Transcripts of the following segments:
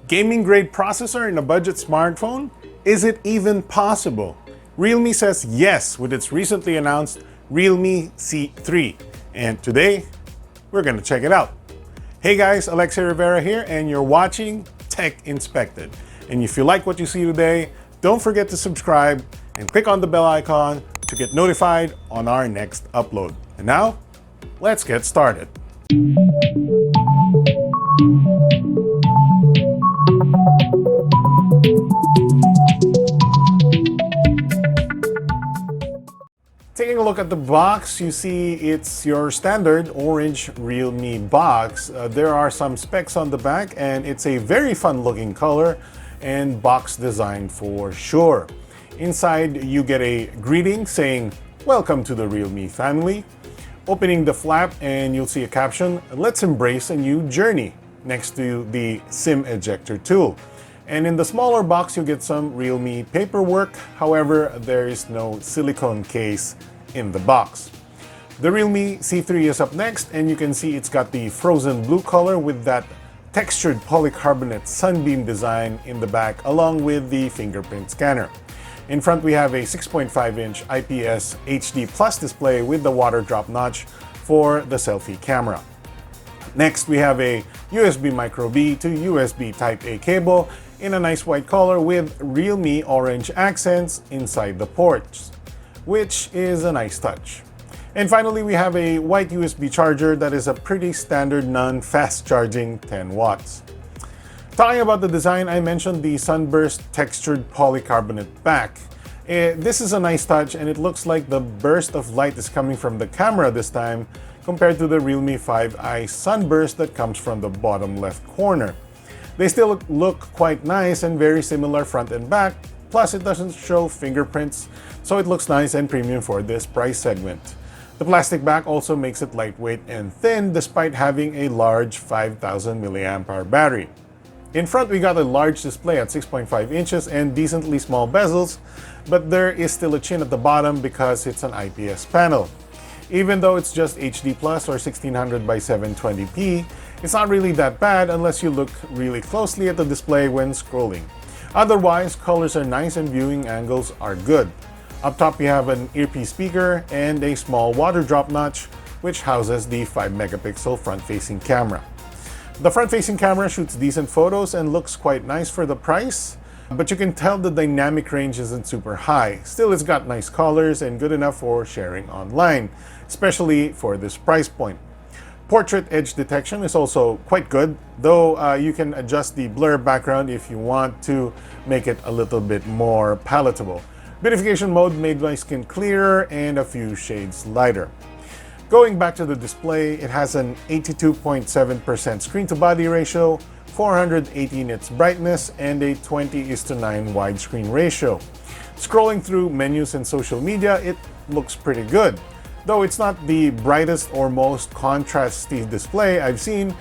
Gaming-grade processor in a budget smartphone? Is it even possible? Realme says yes with its recently announced Realme C3. And today, we're gonna check it out. Hey guys, Alexei Rivera here, and you're watching Tech Inspected. And if you like what you see today, don't forget to subscribe and click on the bell icon to get notified on our next upload. And now, let's get started. Taking a look at the box, you see it's your standard orange Realme box. There are some specs on the back, and it's a very fun looking color and box design for sure. Inside, you get a greeting saying, "Welcome to the Realme family." Opening the flap and you'll see a caption, "Let's embrace a new journey," next to the SIM ejector tool. And in the smaller box, you get some Realme paperwork. However, there is no silicone case in the box. The Realme C3 is up next, and you can see it's got the frozen blue color with that textured polycarbonate sunbeam design in the back, along with the fingerprint scanner. In front, we have a 6.5-inch IPS HD Plus display with the water drop notch for the selfie camera. Next, we have a USB Micro B to USB Type-A cable in a nice white color with Realme orange accents inside the ports, which is a nice touch. And finally, we have a white USB charger that is a pretty standard non-fast charging 10 watts. Talking about the design, I mentioned the sunburst textured polycarbonate back. This is a nice touch, and it looks like the burst of light is coming from the camera this time compared to the Realme 5i sunburst that comes from the bottom left corner. They still look quite nice and very similar front and back, plus it doesn't show fingerprints, so it looks nice and premium for this price segment. The plastic back also makes it lightweight and thin despite having a large 5000 mAh battery. In front, we got a large display at 6.5 inches and decently small bezels, but there is still a chin at the bottom because it's an IPS panel. Even though it's just HD Plus or 1600 by 720p, it's not really that bad unless you look really closely at the display when scrolling. Otherwise, colors are nice and viewing angles are good. Up top, you have an earpiece speaker and a small water drop notch, which houses the 5-megapixel front-facing camera. The front-facing camera shoots decent photos and looks quite nice for the price, but you can tell the dynamic range isn't super high. Still, it's got nice colors and good enough for sharing online, especially for this price point. Portrait edge detection is also quite good, though you can adjust the blur background if you want to make it a little bit more palatable. Beautification mode made my skin clearer and a few shades lighter. Going back to the display, it has an 82.7% screen-to-body ratio, 480 nits brightness, and a 20:9 widescreen ratio. Scrolling through menus and social media, it looks pretty good. Though it's not the brightest or most contrasty display I've seen,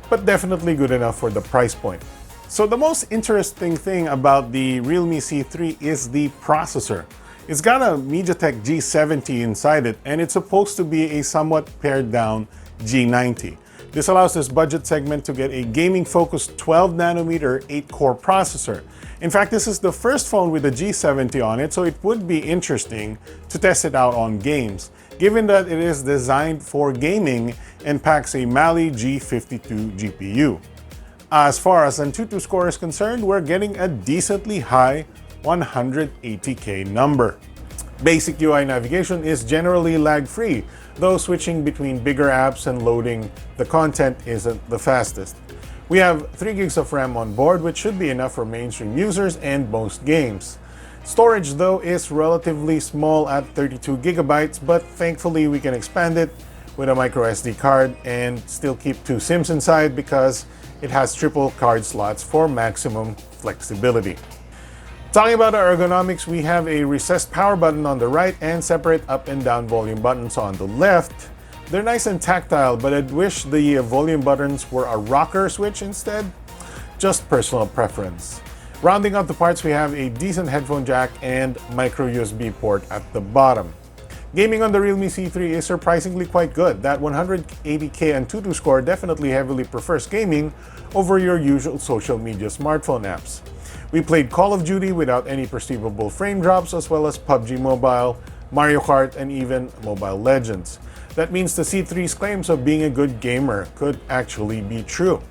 but definitely good enough for the price point. So the most interesting thing about the Realme C3 is the processor. It's got a MediaTek G70 inside it, and it's supposed to be a somewhat pared down G90. This allows this budget segment to get a gaming-focused 12nm 8-core processor. In fact, this is the first phone with a G70 on it, so it would be interesting to test it out on games, given that it is designed for gaming and packs a Mali G52 GPU. As far as Antutu score is concerned, we're getting a decently high 180K number. Basic UI navigation is generally lag-free, though switching between bigger apps and loading the content isn't the fastest. We have 3 gigs of RAM on board, which should be enough for mainstream users and most games. Storage, though, is relatively small at 32 gigabytes, but thankfully we can expand it with a microSD card and still keep 2 SIMs inside because it has triple card slots for maximum flexibility. Talking about our ergonomics, we have a recessed power button on the right and separate up and down volume buttons on the left. They're nice and tactile, but I'd wish the volume buttons were a rocker switch instead. Just personal preference. Rounding out the parts, we have a decent headphone jack and micro USB port at the bottom. Gaming on the Realme C3 is surprisingly quite good. That 180K Antutu score definitely heavily prefers gaming over your usual social media smartphone apps. We played Call of Duty without any perceivable frame drops, as well as PUBG Mobile, Mario Kart, and even Mobile Legends. That means the C3's claims of being a good gamer could actually be true.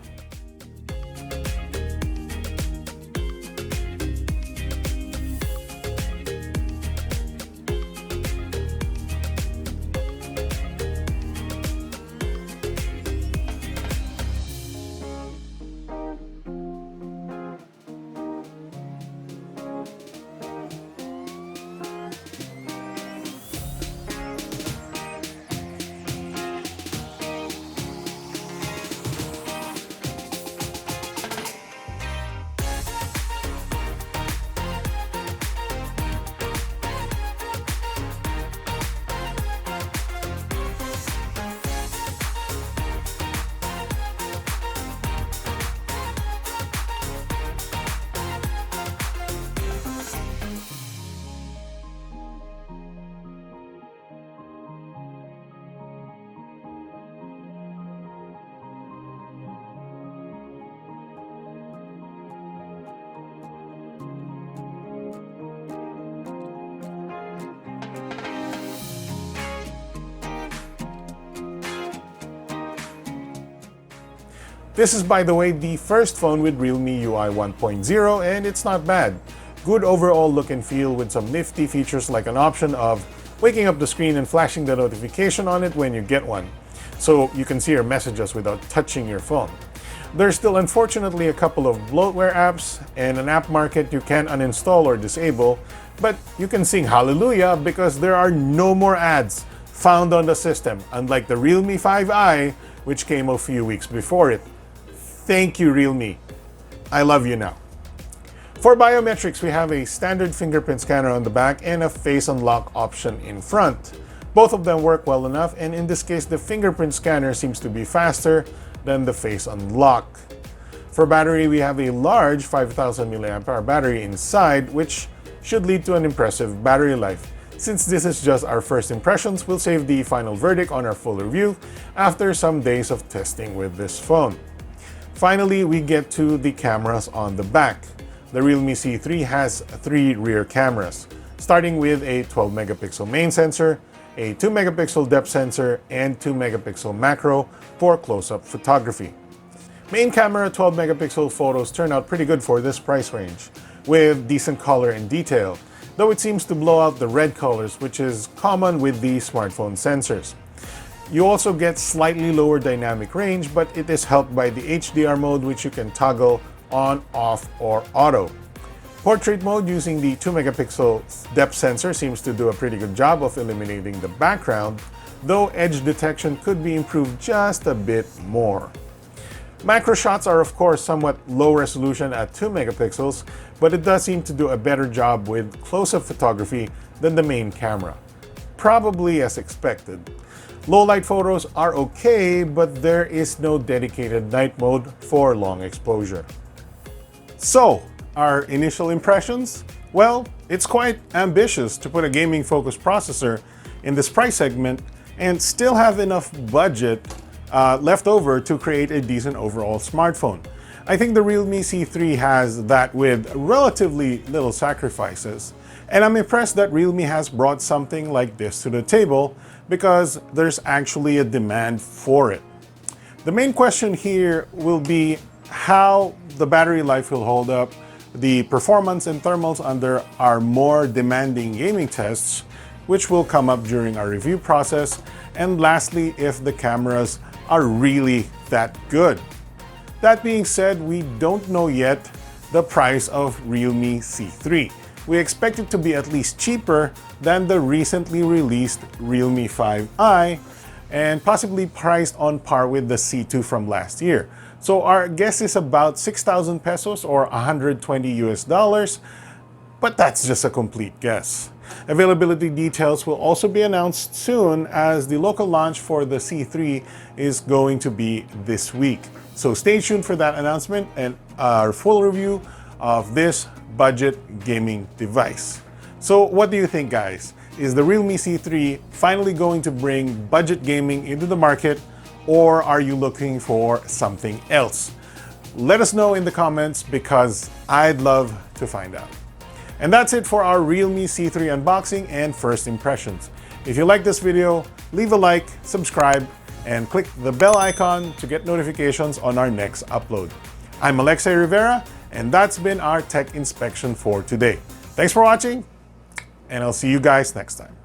This is, by the way, the first phone with Realme UI 1.0, and it's not bad. Good overall look and feel with some nifty features like an option of waking up the screen and flashing the notification on it when you get one, so you can see your messages without touching your phone. There's still unfortunately a couple of bloatware apps and an app market you can uninstall or disable, but you can sing hallelujah because there are no more ads found on the system, unlike the Realme 5i, which came a few weeks before it. Thank you, Realme. I love you now. For biometrics, we have a standard fingerprint scanner on the back and a face unlock option in front. Both of them work well enough, and in this case, the fingerprint scanner seems to be faster than the face unlock. For battery, we have a large 5000 mAh battery inside, which should lead to an impressive battery life. Since this is just our first impressions, we'll save the final verdict on our full review after some days of testing with this phone. Finally, we get to the cameras on the back. The Realme C3 has 3 rear cameras, starting with a 12 megapixel main sensor, a 2 megapixel depth sensor, and 2 megapixel macro for close-up photography. Main camera 12 megapixel photos turn out pretty good for this price range, with decent color and detail, though it seems to blow out the red colors, which is common with the smartphone sensors. You also get slightly lower dynamic range, but it is helped by the HDR mode, which you can toggle on, off, or auto. Portrait mode using the 2 megapixel depth sensor seems to do a pretty good job of eliminating the background, though edge detection could be improved just a bit more. Macro shots are of course somewhat low resolution at 2 megapixels, but it does seem to do a better job with close-up photography than the main camera. Probably as expected. Low-light photos are okay, but there is no dedicated night mode for long exposure. So, our initial impressions? Well, it's quite ambitious to put a gaming-focused processor in this price segment and still have enough budget left over to create a decent overall smartphone. I think the Realme C3 has that with relatively little sacrifices, and I'm impressed that Realme has brought something like this to the table because there's actually a demand for it. The main question here will be how the battery life will hold up, the performance and thermals under our more demanding gaming tests, which will come up during our review process, and lastly, if the cameras are really that good. That being said, we don't know yet the price of Realme C3. We expect it to be at least cheaper than the recently released Realme 5i and possibly priced on par with the C2 from last year. So our guess is about 6,000 pesos or 120 US dollars, but that's just a complete guess. Availability details will also be announced soon, as the local launch for the C3 is going to be this week. So stay tuned for that announcement and our full review of this budget gaming device. So what do you think, guys? Is the Realme C3 finally going to bring budget gaming into the market, or are you looking for something else? Let us know in the comments because I'd love to find out. And that's it for our Realme C3 unboxing and first impressions. If you like this video, leave a like, subscribe, and click the bell icon to get notifications on our next upload. I'm Alexei Rivera, and that's been our tech inspection for today. Thanks for watching, and I'll see you guys next time.